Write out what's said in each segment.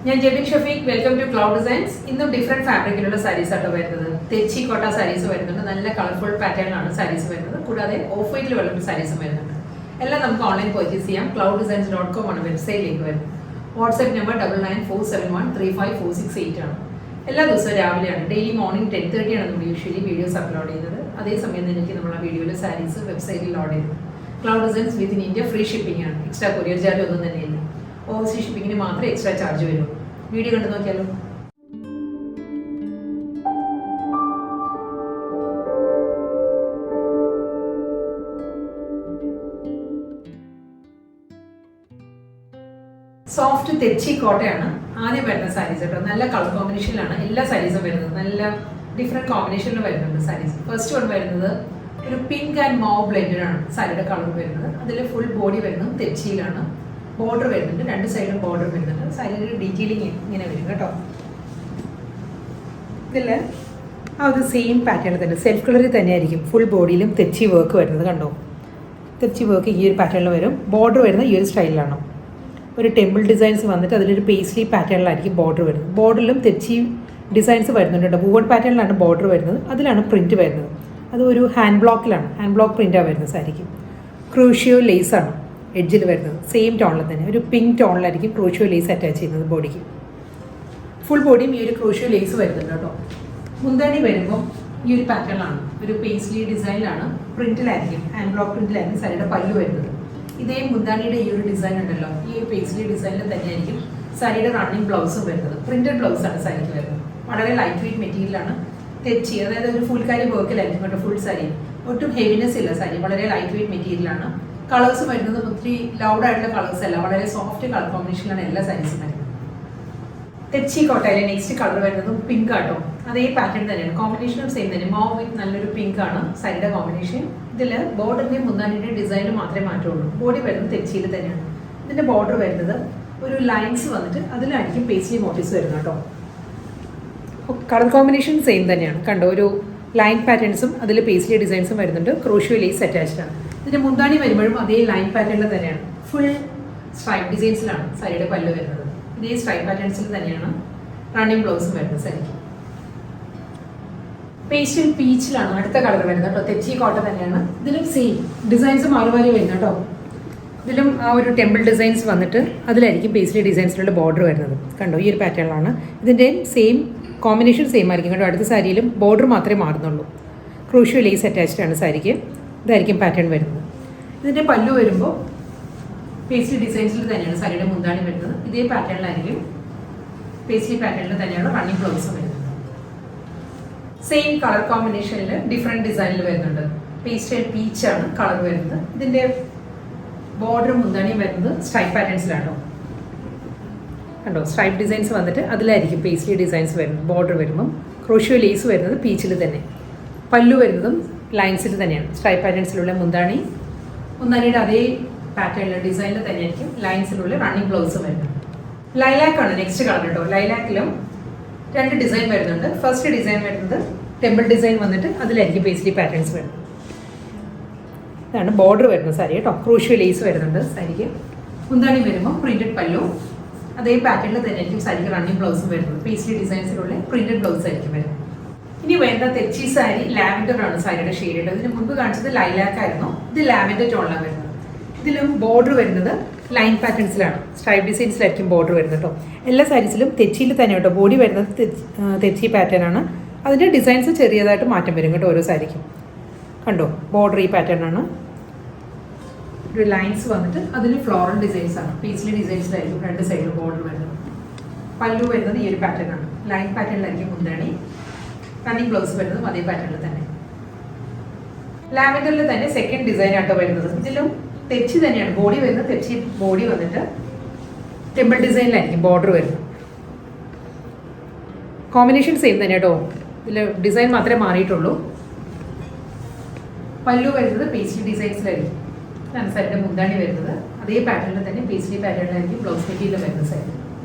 ഞാൻ Jebin Shafeeq. Welcome to Cloud Designs. ഇന്നും different ഫാബ്രിക്കിലുള്ള സാരീസ് ആട്ടോ വരുന്നത്. തെച്ചി കോട്ട സാരീസ് വരുന്നുണ്ട്. നല്ല കളർഫുൾ പാറ്റേണിലാണ് സാരീസ് വരുന്നത്. കൂടാതെ ഓഫ് വൈറ്റിൽ വരുന്ന സാരീസും വരുന്നുണ്ട്. എല്ലാം നമുക്ക് ഓൺലൈൻ പർച്ചേസ് ചെയ്യാം. clouddesigns.com ആണ് വെബ്സൈറ്റിലേക്ക് വരുന്നത്. വാട്സ്ആപ്പ് നമ്പർ 9947135468 ആണ്. എല്ലാ ദിവസവും രാവിലെയാണ്. ഡെയിലി മോർണിംഗ് 10:30 ആണ് നമ്മൾ യൂഷ്വലി വീഡിയോസ് അപ്ലോഡ് ചെയ്യുന്നത്. അതേസമയം തന്നെ നമ്മൾ ആ വീഡിയോയിൽ സാരീസ് വെബ്സൈറ്റിൽ ലോഡ് ചെയ്തു. Cloud designs within India free shipping ആണ്. എക്സ്ട്രാ കൊറിയർ ചാർജ് ഒന്നും തന്നെയില്ല. ഓവർസീസ് ഷിപ്പിങ്ങിന് മാത്രമേ എക്സ്ട്രാ ചാർജ് വരൂ. വീഡിയോ കണ്ടു നോക്കിയാലോ. സോഫ്റ്റ് തെച്ചി കോട്ടയാണ് ആദ്യം വരുന്ന സാരീസ് കേട്ടോ. നല്ല കളർ കോമ്പിനേഷനിലാണ് എല്ലാ സാരീസും വരുന്നത്. നല്ല ഡിഫറെന്റ് കോമ്പിനേഷനിൽ വരുന്നുണ്ട് സാരീസ്. ഫസ്റ്റ് വൺ വരുന്നത് ഒരു പിങ്ക് ആൻഡ് മോവ് ബ്ലെൻഡഡ് ആണ് സാരിയുടെ കളർ വരുന്നത്. അതിൽ ഫുൾ ബോഡി വരുന്നത് തെച്ചിയിലാണ്. ബോർഡർ വരുന്നുണ്ട്, രണ്ട് സൈഡും ബോർഡർ വരുന്നുണ്ട്. സാരിയുടെ ഡീറ്റെയിലിംഗ് ഇങ്ങനെ വരും കേട്ടോ. ഇതിൽ ആ ഒരു സെയിം പാറ്റേൺ തന്നെ സെൽഫ് കളറിൽ തന്നെയായിരിക്കും ഫുൾ ബോഡിയിലും തെച്ചി വർക്ക് വരുന്നത്. കണ്ടോ, തെച്ചി വർക്ക് ഈ ഒരു പാറ്റേണിൽ വരും. ബോർഡർ വരുന്നത് ഈ ഒരു സ്റ്റൈലിലാണ്. ഒരു ടെമ്പിൾ ഡിസൈൻസ് വന്നിട്ട് അതിലൊരു പേസ്ലി പാറ്റേണിലായിരിക്കും ബോർഡർ വരുന്നത്. ബോർഡറിലും തെച്ചി ഡിസൈൻസ് വരുന്നുണ്ട്. വുവൺ പാറ്റേണിലാണ് ബോർഡർ വരുന്നത്. അതിലാണ് പ്രിൻറ്റ് വരുന്നത്. അത് ഒരു ഹാൻഡ് ബ്ലോക്കിലാണ്, ഹാൻഡ് ബ്ലോക്ക് പ്രിൻറ്റാണ് വരുന്നത് സാരിക്ക്. ക്രൂഷ്യോ ലേസാണ് എഡ്ജിൽ വരുന്നത്. സെയിം ടോണിൽ തന്നെ ഒരു പിങ്ക് ടോണിലായിരിക്കും ക്രൂഷ്യോ ലേസ് അറ്റാച്ച് ചെയ്യുന്നത് ബോഡിക്ക്. ഫുൾ ബോഡിയും ഈ ഒരു ക്രൂഷ്യോ ലേസ് വരുന്നുണ്ട് കേട്ടോ. മുന്താണി വരുമ്പോൾ ഈ ഒരു പാറ്റേണിലാണ്, ഒരു പേസ്ലി ഡിസൈനിലാണ്, പ്രിന്റിലായിരിക്കും, ഹാൻഡ് ബ്ലോക്ക് പ്രിന്റിലായിരിക്കും സാരിയുടെ പല്ലു വരുന്നത്. ഇതേ മുന്താണിയുടെ ഈ ഒരു ഡിസൈൻ ഉണ്ടല്ലോ, ഈ ഒരു പേസ്ലി ഡിസൈനിൽ തന്നെയായിരിക്കും സാരിയുടെ റണ്ണിങ് ബ്ലൗസും വരുന്നത്. പ്രിന്റഡ് ബ്ലൗസാണ് സാരിക്ക് വരുന്നത്. വളരെ ലൈറ്റ് വെയിറ്റ് മെറ്റീരിയലാണ്. തെച്ചി, അതായത് ഒരു ഫുൾ കാരി വർക്കിലായിരിക്കും കേട്ടോ ഫുൾ സാരി. ഒട്ടും ഹെവിനെസ് ഇല്ല സാരി, വളരെ ലൈറ്റ് വെയിറ്റ് മെറ്റീരിയലാണ്. കളേഴ്സ് വരുന്നത് ഒത്തിരി ലൗഡ് ആയിട്ടുള്ള കളേഴ്സ് അല്ല, വളരെ സോഫ്റ്റ് കളർ കോമ്പിനേഷനിലാണ് എല്ലാ സാരീസും വരുന്നത്. തെച്ചി കോട്ടയിലെ നെക്സ്റ്റ് കളർ വരുന്നത് പിങ്ക് ആട്ടോ. അതേ പാറ്റേൺ തന്നെയാണ്, കോമ്പിനേഷനും സെയിം തന്നെ. മോവ് വിത്ത് നല്ലൊരു പിങ്ക് ആണ് സാരിയുടെ കോമ്പിനേഷൻ. ഇതിൽ ബോർഡറിന്റെയും മുന്താണിന്റെയും ഡിസൈനിൽ മാത്രമേ മാറ്റമുള്ളൂ. ബോഡി വരുന്നത് തെച്ചിയിൽ തന്നെയാണ്. ഇതിന്റെ ബോർഡർ വരുന്നത് ഒരു ലൈൻസ് വന്നിട്ട് അതിലായിരിക്കും പേസ്ലി മോട്ടീവ്സ് വരുന്നത് കേട്ടോ. കളർ കോമ്പിനേഷൻ സെയിം തന്നെയാണ്. കണ്ടോ, ഒരു ലൈൻ പാറ്റേൺസും അതിൽ പേസ്ലി ഡിസൈൻസും വരുന്നുണ്ട്. ക്രോഷ്യോ ലേസ് അറ്റാച്ച്ഡ് ആണ്. ഇതിന്റെ മുന്താണി വരുമ്പോഴും അതേ ലൈൻ പാറ്റേണിൽ തന്നെയാണ്. ഫുൾ സ്ട്രൈപ്പ് ഡിസൈൻസിലാണ് സാരിയുടെ പല്ല് വരുന്നത്. ഇതേ സ്ട്രൈപ്പ് പാറ്റേൺസിൽ തന്നെയാണ് റണ്ണിങ് ബ്ലൗസും വരുന്നത് സാരിക്ക്. പേസ്റ്റൽ പീച്ചിലാണ് അടുത്ത കളർ വരുന്നത് കേട്ടോ. തെച്ചി കോട്ട തന്നെയാണ്. ഇതിലും സെയിം ഡിസൈൻസ് മാറി മാറി വരുന്നത് കേട്ടോ. ഇതിലും ആ ഒരു ടെമ്പിൾ ഡിസൈൻസ് വന്നിട്ട് അതിലായിരിക്കും പേസ്ലി ഡിസൈൻസിലുള്ള ബോർഡർ വരുന്നത്. കണ്ടോ, ഈ ഒരു പാറ്റേണിലാണ്. ഇതിൻ്റെ സെയിം കോമ്പിനേഷൻ സെയിം ആയിരിക്കും കേട്ടോ. അടുത്ത സാരിയിലും ബോർഡർ മാത്രമേ മാറുന്നുള്ളൂ. ക്രൂഷ്യോ ലേസ് അറ്റാച്ച്ഡ് ആണ് സാരിക്ക്. ഇതായിരിക്കും പാറ്റേൺ വരുന്നത്. ഇതിൻ്റെ പല്ലു വരുമ്പോൾ പേസ്ലി ഡിസൈൻസിൽ തന്നെയാണ് സാരിയുടെ മുന്താണി വരുന്നത്. ഇതേ പാറ്റേണിലായിരിക്കും, പേസ്ലി പാറ്റേണിൽ തന്നെയാണ് റണ്ണിങ് ബ്ലൗസും വരുന്നത്. സെയിം കളർ കോമ്പിനേഷനിൽ ഡിഫറെൻറ്റ് ഡിസൈനിൽ വരുന്നുണ്ട്. പേസ്റ്റൽ പീച്ചാണ് കളർ വരുന്നത്. ഇതിൻ്റെ ബോർഡറും മുന്താണിയും വരുന്നത് സ്ട്രൈപ്പ് പാറ്റേൺസിലാണോ. കണ്ടോ, സ്ട്രൈപ്പ് ഡിസൈൻസ് വന്നിട്ട് അതിലായിരിക്കും പേസ്ലി ഡിസൈൻസ് വരുന്നത്. ബോർഡർ വരുമ്പം ക്രോഷ്യോ ലേസ് വരുന്നത് പീച്ചിൽ തന്നെ. പല്ലു വരുന്നതും ലൈൻസിൽ തന്നെയാണ്. സ്ട്രൈപ്പ് പാറ്റേൺസിലുള്ള മുന്താണിയുടെ അതേ പാറ്റേണിലുള്ള ഡിസൈനിൽ തന്നെയായിരിക്കും ലൈൻസിലുള്ള റണ്ണിങ് ബ്ലൗസ് വരുന്നത്. ലൈലാക്ക് ആണ് നെക്സ്റ്റ് കളർ കേട്ടോ. ലൈലാക്കിലും രണ്ട് ഡിസൈൻ വരുന്നുണ്ട്. ഫസ്റ്റ് ഡിസൈൻ വരുന്നത് ടെമ്പിൾ ഡിസൈൻ വന്നിട്ട് അതിലായിരിക്കും പേസ്ലി പാറ്റേൺസ് വരുന്നത്. ഇതാണ് ബോർഡർ വരുന്നത് സാരി കേട്ടോ. ക്രൂഷ്യോ ലേസ് വരുന്നുണ്ട് സാരിക്ക്. മുന്താണി വരുമ്പോൾ പ്രിന്റഡ് പല്ലു, അതേ പാറ്റേണിൽ തന്നെയായിരിക്കും സാരിക്ക് റണ്ണിങ് ബ്ലൗസും വരുന്നത്. പേസ്ലി ഡിസൈൻസിലുള്ള പ്രിന്റഡ് ബ്ലൗസ് ആയിരിക്കും വരുന്നത്. ഇനി വരുന്ന തെച്ചി സാരി ലാവൻഡർ ആണ് സാരിയുടെ ഷെയ്ഡ്. ഇതിന് മുൻപ് കാണിച്ചത് ലൈലാക്ക് ആയിരുന്നു. ഇത് ലാവൻഡർ ടോണിലാണ് വരുന്നത്. ഇതിലും ബോർഡർ വരുന്നത് ലൈൻ പാറ്റേൺസിലാണ്, സ്ട്രൈപ്പ് ഡിസൈൻസിലായിരിക്കും ബോർഡർ വരുന്നത് കേട്ടോ. എല്ലാ സാരീസിലും തെച്ചിയിൽ തന്നെ കേട്ടോ. ബോഡി വരുന്നത് തെച്ചി പാറ്റേൺ ആണ്. അതിൻ്റെ ഡിസൈൻസ് ചെറിയതായിട്ട് മാറ്റം വരും കേട്ടോ ഓരോ സാരിക്കും. കണ്ടോ, ബോർഡർ ഈ പാറ്റേൺ ആണ്. ഒരു ലൈൻസ് വന്നിട്ട് അതിൽ ഫ്ലോറൽ ഡിസൈൻസ് ആണ്. പേസ്ലി ഡിസൈൻസിലായിരിക്കും രണ്ട് സൈഡിലും ബോർഡർ വരുന്നത്. പല്ലു വരുന്നത് ഈ ഒരു പാറ്റേൺ ആണ്. ലൈൻ പാറ്റേണിലായിരിക്കും മുന്താണി. റണ്ണിങ് ബ്ലൗസ് വരുന്നതും അതേ പാറ്റേണിൽ തന്നെ. ലാവൻഡറിൽ തന്നെ സെക്കൻഡ് ഡിസൈൻ ആട്ടോ വരുന്നത്. ഇതിലും തെച്ചി തന്നെയാണ്. ബോഡി വരുന്നത് തെച്ചി ബോഡി വന്നിട്ട് ടെമ്പിൾ ഡിസൈനിലായിരിക്കും ബോർഡർ വരുന്നത്. കോമ്പിനേഷൻ സെയിം തന്നെ കേട്ടോ. ഇതിൽ ഡിസൈൻ മാത്രമേ മാറിയിട്ടുള്ളൂ. പല്ലു വരുന്നത് പേസ്ലി ഡിസൈൻസിലായിരിക്കും. ഇതാണ് സാരിയുടെ മുന്താണി വരുന്നത്. അതേ പാറ്റേണിൽ തന്നെ പേസ്ലി പാറ്റേണിലായിരിക്കും ബ്ലൗസ് മെറ്റീരിയൽ വരുന്നത് സാരി.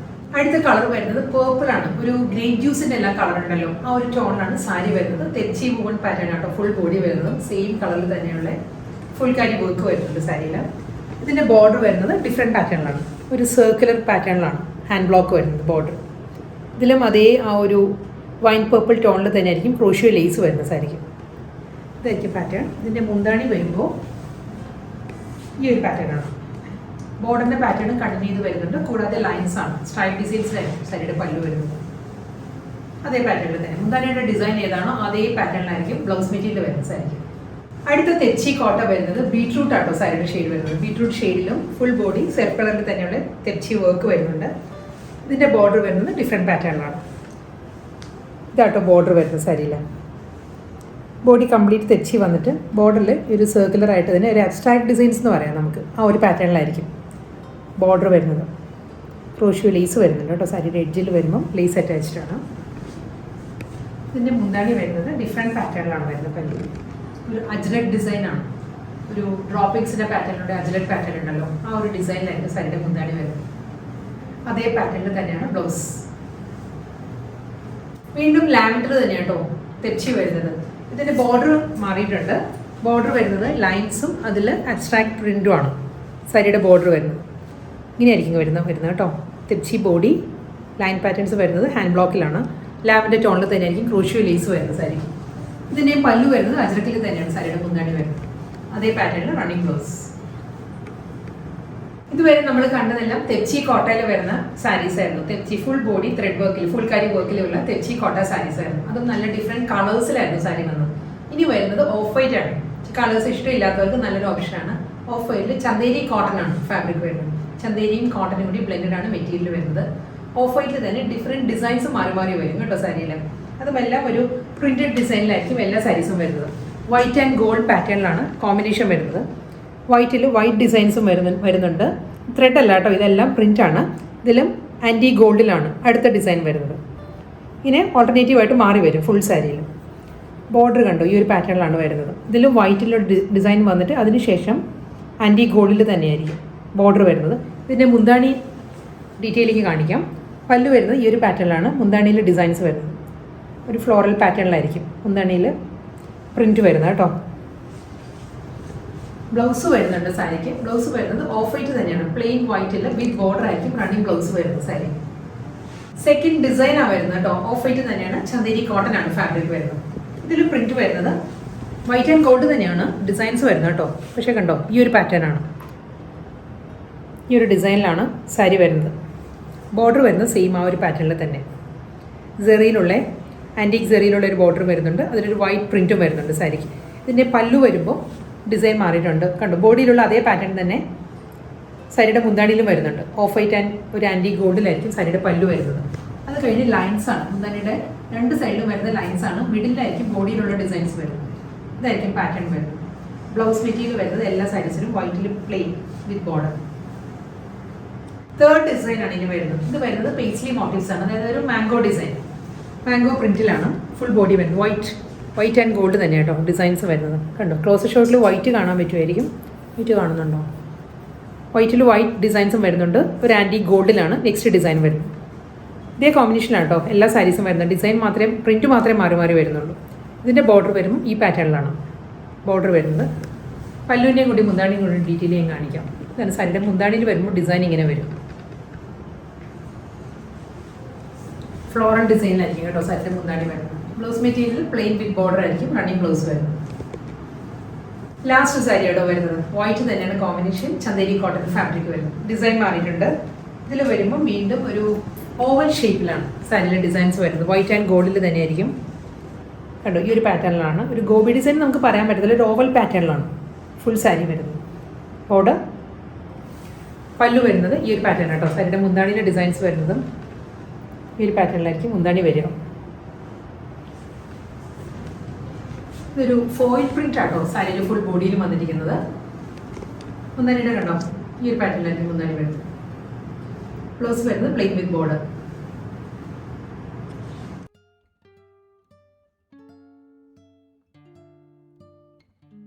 അടുത്ത കളർ വരുന്നത് പേർപ്പിൾ ആണ്. ഒരു ഗ്രേപ്പ് ജ്യൂസിന്റെ എല്ലാ കളർ ഉണ്ടല്ലോ, ആ ഒരു ടോണിലാണ് സാരി വരുന്നത്. തെച്ചി വുവൺ പാറ്റേൺ ആട്ടോ. ഫുൾ ബോഡി വരുന്നതും സെയിം കളറിൽ തന്നെയുള്ള ഫുൾ കാരി വർക്ക് വരുന്നുണ്ട് സാരിയിൽ. ഇതിന്റെ ബോർഡർ വരുന്നത് ഡിഫറെന്റ് പാറ്റേണിലാണ്. ഒരു സർക്കുലർ പാറ്റേണിലാണ് ഹാൻഡ് ബ്ലോക്ക് വരുന്നത് ബോർഡർ. ഇതിലും അതേ ആ ഒരു വൈൻ പർപ്പിൾ ടോണിൽ തന്നെ ആയിരിക്കും ക്രോഷ്യോ ലേസ് വരുന്ന സാരിക്കും. ഇതായിരിക്കും പാറ്റേൺ. ഇതിൻ്റെ മുന്താണി വരുമ്പോൾ ഈ ഒരു പാറ്റേൺ ആണ്. ബോർഡറിൻ്റെ പാറ്റേണും കണ്ടിന്യൂ ചെയ്ത് വരുന്നുണ്ട്. കൂടാതെ ലൈൻസ് ആണ്, സ്റ്റൈൽ ഡിസൈൻസിലായിരിക്കും സാരിയുടെ പല്ലു വരുന്നത്. അതേ പാറ്റേണിൽ തന്നെ മുന്താണിയുടെ ഡിസൈൻ ഏതാണോ അതേ പാറ്റേണിലായിരിക്കും ബ്ലൗസ് മെറ്റീരിയൽ വരുന്ന സാരിക്കും. അടുത്ത തെച്ചി കോട്ട വരുന്നത് ബീട്രൂട്ട് ആട്ടോ സാരിയുടെ ഷെയ്ഡ് വരുന്നത്. ബീട്രൂട്ട് ഷെയ്ഡിലും ഫുൾ ബോഡി സെൽഫ് കളറിൽ തന്നെയുള്ള തെച്ചി വർക്ക് വരുന്നുണ്ട്. ഇതിൻ്റെ ബോർഡർ വരുന്നത് ഡിഫറെൻറ്റ് പാറ്റേണിലാണ്. ഇതാട്ടോ ബോർഡർ വരുന്നത് സാരിയിൽ. ബോഡി കംപ്ലീറ്റ് തെച്ചി വന്നിട്ട് ബോർഡറിൽ ഒരു സർക്കുലർ ആയിട്ട് തന്നെ ഒരു അബ്സ്ട്രാക്ട് ഡിസൈൻസ് എന്ന് പറയാം നമുക്ക്. ആ ഒരു പാറ്റേണിലായിരിക്കും ബോർഡർ വരുന്നത്. ക്രോഷ്യോ ലേസ് വരുന്നുണ്ട് കേട്ടോ. സാരിയുടെ എഡ്ജിൽ വരുമ്പം ലേസ് അറ്റാച്ച്ഡ് ആണ്. ഇതിൻ്റെ മുന്താണി വരുന്നത് ഡിഫറെൻറ്റ് പാറ്റേണിലാണ് വരുന്നത്. പല്ലു ഒരു അജ്രക് ഡിസൈനാണ്. ഒരു ഡ്രോപ്പിങ്സിൻ്റെ പാറ്റേണിലൂടെ അജ്രക് പാറ്റേൺ ഉണ്ടല്ലോ, ആ ഒരു ഡിസൈനിലായിരുന്നു സാരിയുടെ മുന്താണി വരുന്നത്. അതേ പാറ്റേണിൽ തന്നെയാണ് ബ്ലൗസ്. വീണ്ടും ലാവൻഡർ തന്നെയാണ് കേട്ടോ തെച്ചി വരുന്നത്. ഇതിൻ്റെ ബോർഡർ മാറിയിട്ടുണ്ട്. ബോർഡർ വരുന്നത് ലൈൻസും അതിൽ അബ്സ്ട്രാക്ട് പ്രിൻറ്റും ആണ് സാരിയുടെ ബോർഡർ വരുന്നത്. ഇങ്ങനെയായിരിക്കും വരുന്നത് കേട്ടോ. തെച്ചി ബോഡി ലൈൻ പാറ്റേൺസ് വരുന്നത് ഹാൻഡ് ബ്ലോക്കിലാണ്. ലാവൻഡർ ടോണിൽ തന്നെയായിരിക്കും ക്രോഷ്യോ ലേസ് വരുന്നത് സാരിക്ക്. ഇതിൻ്റെയും പല്ലു വരുന്നത് അജ്രക്കിൽ തന്നെയാണ് സാരിയുടെ മുന്താണി വരുന്നത്. അതേ പാറ്റേണിൽ റണ്ണിങ് ബ്ലൗസ്. ഇതുവരെ നമ്മൾ കണ്ടതെല്ലാം തെച്ചി കോട്ടയിൽ വരുന്ന സാരീസ് ആയിരുന്നു. തെച്ചി ഫുൾ ബോഡി ത്രെഡ് വർക്കിൽ ഫുൾ കാരി വർക്കിലുള്ള തെച്ചി കോട്ട സാരീസ് ആയിരുന്നു. അതും നല്ല ഡിഫറെൻറ്റ് കളേഴ്സിലായിരുന്നു സാരി വന്നത്. ഇനി വരുന്നത് ഓഫ് വൈറ്റ് ആണ്. കളേഴ്സ് ഇഷ്ടമില്ലാത്തവർക്ക് നല്ലൊരു ഓപ്ഷനാണ്. ഓഫ് വൈറ്റിൽ ചന്തേരി കോട്ടൺ ആണ് ഫാബ്രിക് വരുന്നത്. ചന്തേരിയും കോട്ടനും കൂടി ബ്ലെൻഡഡ് ആണ് മെറ്റീരിയൽ വരുന്നത്. ഓഫ് വൈറ്റിൽ തന്നെ ഡിഫറെൻറ്റ് ഡിസൈൻസ് മാറി മാറി വരും കേട്ടോ സാരിയിൽ. അതുമെല്ലാം ഒരു പ്രിന്റഡ് ഡിസൈനിലായിരിക്കും എല്ലാ സാരീസും വരുന്നത്. വൈറ്റ് ആൻഡ് ഗോൾഡ് പാറ്റേണിലാണ് കോമ്പിനേഷൻ വരുന്നത്. വൈറ്റിൽ വൈറ്റ് ഡിസൈൻസും വരുന്നുണ്ട്. ത്രെഡ് അല്ല കേട്ടോ, ഇതെല്ലാം പ്രിൻ്റാണ്. ഇതിലും ആൻറ്റി ഗോൾഡിലാണ് അടുത്ത ഡിസൈൻ വരുന്നത്. ഇങ്ങനെ ഓൾട്ടർനേറ്റീവായിട്ട് മാറി വരും ഫുൾ സാരിയിൽ. ബോർഡർ കണ്ടോ ഈ ഒരു പാറ്റേണിലാണ് വരുന്നത്. ഇതിലും വൈറ്റിലൊരു ഡിസൈൻ വന്നിട്ട് അതിനുശേഷം ആൻറ്റി ഗോൾഡിൽ തന്നെയായിരിക്കും ബോർഡർ വരുന്നത്. ഇതിൻ്റെ മുന്താണി ഡീറ്റെയിലേക്ക് കാണിക്കാം. പല്ലു വരുന്നത് ഈ ഒരു പാറ്റേണിലാണ്. മുന്താണിയിൽ ഡിസൈൻസ് വരുന്നത് ഒരു ഫ്ലോറൽ പാറ്റേണിലായിരിക്കും മുന്താണിയിൽ പ്രിൻറ്റ് വരുന്നത് കേട്ടോ. ബ്ലൗസ് വരുന്നുണ്ട് സാരിക്ക്. ബ്ലൗസ് വരുന്നത് ഓഫ് വൈറ്റ് തന്നെയാണ്. പ്ലെയിൻ വൈറ്റിൽ വിത്ത് ബോർഡർ ആയിരിക്കും റണ്ണിങ് ബ്ലൗസ് വരുന്നത് സാരി. സെക്കൻഡ് ഡിസൈനാണ് വരുന്നത് കേട്ടോ. ഓഫ് വൈറ്റ് തന്നെയാണ്. ചന്തേരി കോട്ടൺ ആണ് ഫാബ്രിക് വരുന്നത്. ഇതിൽ പ്രിൻറ്റ് വരുന്നത് വൈറ്റ് ആൻഡ് ഗോൾഡ് തന്നെയാണ് ഡിസൈൻസ് വരുന്നത് കേട്ടോ. പക്ഷേ കണ്ടോ ഈ ഒരു പാറ്റേൺ ആണ്. ഈ ഒരു ഡിസൈനിലാണ് സാരി വരുന്നത്. ബോർഡർ വരുന്നത് സെയിം ആ ഒരു പാറ്റേണിൽ തന്നെ. സെറിയിലുള്ള ആൻറ്റിക് സെറിയിലുള്ള ഒരു ബോർഡർ വരുന്നുണ്ട്. അതിലൊരു വൈറ്റ് പ്രിൻറ്റും വരുന്നുണ്ട് സാരിക്ക്. ഇതിൻ്റെ പല്ലു വരുമ്പോൾ ഡിസൈൻ മാറിയിട്ടുണ്ട് കണ്ടോ. ബോഡിയിലുള്ള അതേ പാറ്റേൺ തന്നെ സാരിയുടെ മുന്താണിയിലും വരുന്നുണ്ട്. ഓഫ് വൈറ്റ് ആൻഡ് ഒരു ആൻറ്റിക് ഗോൾഡിലായിരിക്കും സാരിയുടെ പല്ലു വരുന്നത്. അത് കഴിഞ്ഞ് ലൈൻസ് ആണ്. മുന്താണിയുടെ രണ്ട് സൈഡിലും വരുന്ന ലൈൻസ് ആണ്. മിഡിലായിരിക്കും ബോഡിയിലുള്ള ഡിസൈൻസ് വരുന്നത്. ഇതായിരിക്കും പാറ്റേൺ വരുന്നത്. ബ്ലൗസ് മെറ്റീരിയൽ വരുന്നത് എല്ലാ സാരീസിലും വൈറ്റിൽ plain with border. Third design ആണ് ഇനി വരുന്നത്. ഇത് വരുന്നത് പേസ്ലി മോട്ടീവ്സ് ആണ്. അതായത് ഒരു മാംഗോ ഡിസൈൻ, മാംഗോ പ്രിന്റിലാണ് ഫുൾ ബോഡി വരുന്നത്. വൈറ്റ് ആൻഡ് ഗോൾഡ് തന്നെ കേട്ടോ ഡിസൈൻസ് വരുന്നത്. കണ്ടോ ക്ലോസ് ഷോട്ടിൽ വൈറ്റ് കാണാൻ പറ്റുമായിരിക്കും. വൈറ്റ് കാണുന്നുണ്ടോ? വൈറ്റിൽ വൈറ്റ് ഡിസൈൻസും വരുന്നുണ്ട്. ഒരു ആൻറ്റിക് ഗോൾഡിലാണ് നെക്സ്റ്റ് ഡിസൈൻ വരുന്നത്. ഇതേ കോമ്പിനേഷനാണ് കേട്ടോ എല്ലാ സാരീസും വരുന്നത്. ഡിസൈൻ മാത്രമേ പ്രിൻറ്റ് മാത്രമേ മാറി മാറി വരുന്നുള്ളൂ. ഇതിൻ്റെ ബോർഡർ വരുമ്പോൾ ഈ പാറ്റേണിലാണ് ബോർഡർ വരുന്നത്. പല്ലുവിൻ്റെയും കൂടി മുന്താണിയും കൂടി ഡീറ്റെയിൽ ഞാൻ കാണിക്കാം. ഇതാണ് സാരിയുടെ മുന്താണിയിൽ വരുമ്പോൾ ഡിസൈൻ ഇങ്ങനെ വരും. ഫ്ലോറൽ ഡിസൈനിലായിരിക്കും കേട്ടോ സാരിയുടെ മുന്താണി വരുന്നത്. Blouse material plain with border ആയിരിക്കും റണ്ണിങ് ബ്ലൗസ് വരുന്നത്. ലാസ്റ്റ് സാരി കേട്ടോ വരുന്നത് വൈറ്റ് തന്നെയാണ് കോമ്പിനേഷൻ. ചന്തേരി കോട്ടൺ ഫാബ്രിക് വരുന്നത്. ഡിസൈൻ മാറിയിട്ടുണ്ട്. ഇതിൽ വരുമ്പോൾ വീണ്ടും ഒരു ഓവൽ ഷേപ്പിലാണ് സാരിയിലെ ഡിസൈൻസ് വരുന്നത്. വൈറ്റ് ആൻഡ് ഗോൾഡിൽ തന്നെയായിരിക്കും കണ്ടോ. ഈ ഒരു പാറ്റേണിലാണ്. ഒരു ഗോബി ഡിസൈൻ നമുക്ക് പറയാൻ പറ്റത്തില്ല. ഒരു ഓവൽ പാറ്റേണിലാണ് ഫുൾ സാരി വരുന്നത്. ബോർഡർ പല്ലു വരുന്നത് ഈ ഒരു പാറ്റേൺ കേട്ടോ. സാരിയുടെ മുന്താണിയിലെ ഡിസൈൻസ് വരുന്നതും ഈ ഒരു പാറ്റേണിലായിരിക്കും മുന്താണി വരിക. ഇതൊരു ഫോയിൽ പ്രിന്റ് ആട്ടോ സാരിയിൽ ഫുൾ ബോഡിയിലും വന്നിരിക്കുന്നത്. മുന്താണിയുടെ കണ്ടോ ഈ ഒരു പാറ്റേണിലായിരിക്കും മുന്താണി വരുന്നത്. ബ്ലൗസ് വരുന്നത് പ്ലെയിൻ വിത്ത് ബോർഡർ.